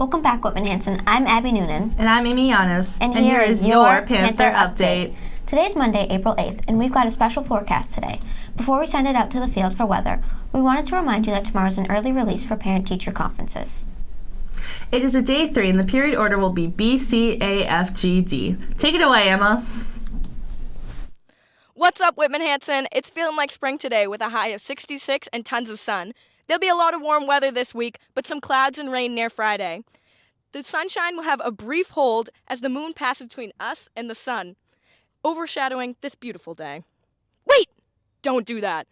Welcome back, Whitman Hanson. I'm Abby Noonan. And I'm Amy Llanos. And here is your Panther update. Today's Monday, April 8th, and we've got a special forecast today. Before we send it out to the field for weather, we wanted to remind you that tomorrow's an early release for parent-teacher conferences. It is a day 3, and the period order will be B, C, A, F, G, D. Take it away, Emma. What's up, Whitman Hanson? It's feeling like spring today with a high of 66 and tons of sun. There'll be a lot of warm weather this week, but some clouds and rain near Friday. The sunshine will have a brief hold as the moon passes between us and the sun, overshadowing this beautiful day. Wait! Don't do that.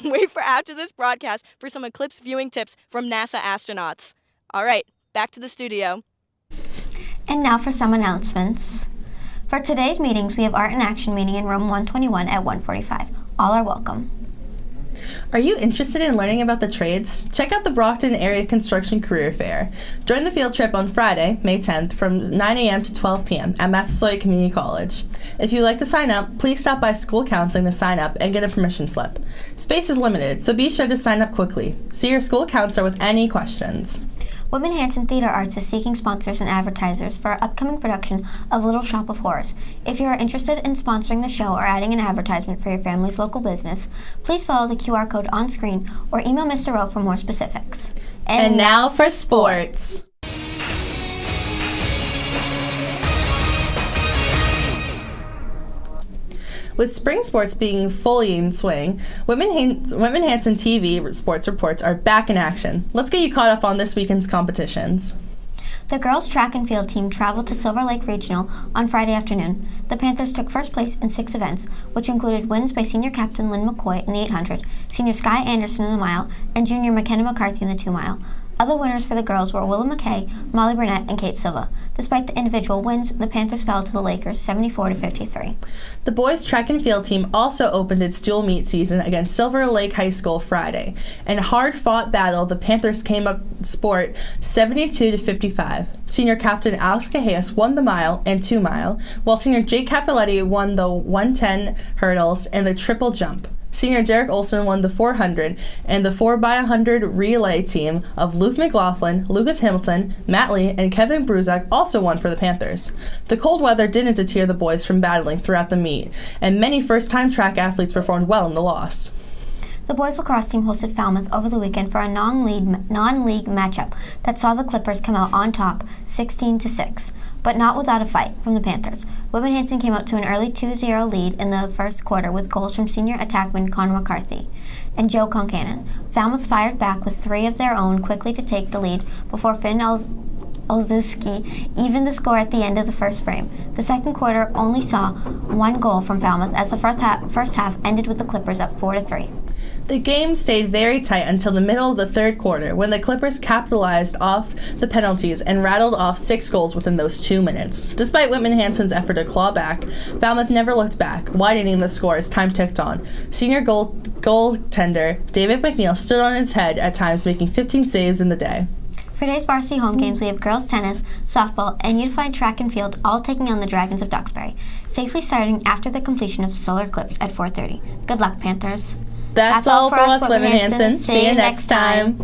Wait for after this broadcast for some eclipse viewing tips from NASA astronauts. All right, back to the studio. And now for some announcements. For today's meetings, we have Art in Action meeting in room 121 at 1:45. All are welcome. Are you interested in learning about the trades? Check out the Brockton Area Construction Career Fair. Join the field trip on Friday, May 10th from 9 a.m. to 12 p.m. at Massasoit Community College. If you'd like to sign up, please stop by school counseling to sign up and get a permission slip. Space is limited, so be sure to sign up quickly. See your school counselor with any questions. Whitman Hanson Theater Arts is seeking sponsors and advertisers for our upcoming production of Little Shop of Horrors. If you are interested in sponsoring the show or adding an advertisement for your family's local business, please follow the QR code on screen or email Mr. Rowe for more specifics. And now for sports. With spring sports being fully in swing, Whitman Hanson TV sports reports are back in action. Let's get you caught up on this weekend's competitions. The girls' track and field team traveled to Silver Lake Regional on Friday afternoon. The Panthers took first place in 6 events, which included wins by senior captain Lynn McCoy in the 800, senior Sky Anderson in the mile, and junior McKenna McCarthy in the 2 mile. Other winners for the girls were Willa McKay, Molly Burnett, and Kate Silva. Despite the individual wins, the Panthers fell to the Lakers 74-53. The boys' track and field team also opened its dual meet season against Silver Lake High School Friday. In a hard-fought battle, the Panthers came up sport 72-55. Senior captain Alex Cajas won the mile and 2 mile, while senior Jake Capoletti won the 110 hurdles and the triple jump. Senior Derek Olson won the 400, and the 4x100 relay team of Luke McLaughlin, Lucas Hamilton, Matt Lee, and Kevin Bruzak also won for the Panthers. The cold weather didn't deter the boys from battling throughout the meet, and many first-time track athletes performed well in the loss. The boys lacrosse team hosted Falmouth over the weekend for a non-league matchup that saw the Clippers come out on top 16-6, but not without a fight from the Panthers. Whitman Hanson came out to an early 2-0 lead in the first quarter with goals from senior attackman Connor McCarthy and Joe Concannon. Falmouth fired back with 3 of their own quickly to take the lead before Finn Olszewski evened the score at the end of the first frame. The second quarter only saw 1 goal from Falmouth as the first half ended with the Clippers up 4-3. The game stayed very tight until the middle of the third quarter when the Clippers capitalized off the penalties and rattled off 6 goals within those 2 minutes. Despite Whitman Hanson's effort to claw back, Falmouth never looked back, widening the score as time ticked on. Senior goaltender David McNeil stood on his head at times, making 15 saves in the day. For today's varsity home games, we have girls tennis, softball, and unified track and field all taking on the Dragons of Duxbury, safely starting after the completion of the solar eclipse at 4:30. Good luck, Panthers. That's all for us, Whitman Hanson. See you next time.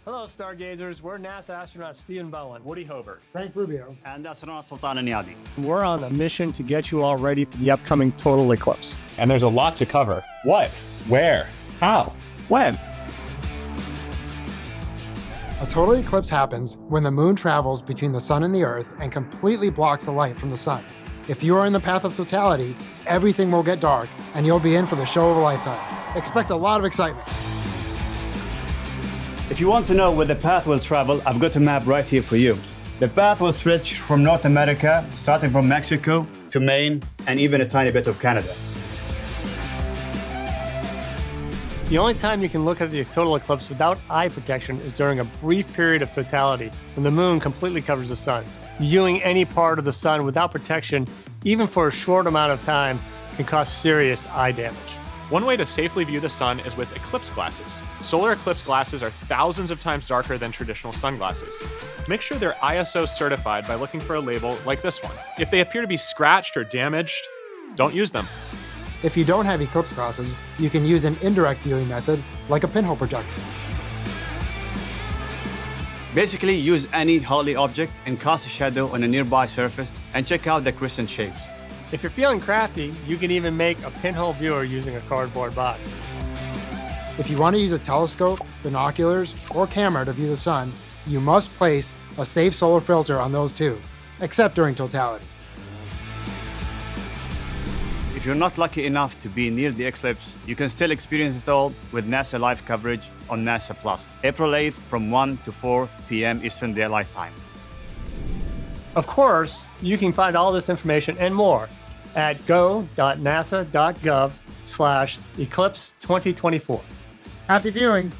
Hello, Stargazers. We're NASA astronauts Stephen Bowen, Woody Hobart, Frank Rubio, and astronaut Sultan Niadi. We're on a mission to get you all ready for the upcoming total eclipse. And there's a lot to cover. What? Where? How? When? A total eclipse happens when the moon travels between the sun and the earth and completely blocks the light from the sun. If you are in the path of totality, everything will get dark and you'll be in for the show of a lifetime. Expect a lot of excitement. If you want to know where the path will travel, I've got a map right here for you. The path will stretch from North America, starting from Mexico to Maine, and even a tiny bit of Canada. The only time you can look at the total eclipse without eye protection is during a brief period of totality, when the moon completely covers the sun. Viewing any part of the sun without protection, even for a short amount of time, can cause serious eye damage. One way to safely view the sun is with eclipse glasses. Solar eclipse glasses are thousands of times darker than traditional sunglasses. Make sure they're ISO certified by looking for a label like this one. If they appear to be scratched or damaged, don't use them. If you don't have eclipse glasses, you can use an indirect viewing method like a pinhole projector. Basically, use any holy object and cast a shadow on a nearby surface and check out the crescent shapes. If you're feeling crafty, you can even make a pinhole viewer using a cardboard box. If you want to use a telescope, binoculars, or camera to view the sun, you must place a safe solar filter on those too, except during totality. If you're not lucky enough to be near the eclipse, you can still experience it all with NASA live coverage on NASA Plus, April 8th from 1 to 4 p.m. Eastern Daylight Time. Of course, you can find all this information and more at go.nasa.gov/eclipse2024. Happy viewing!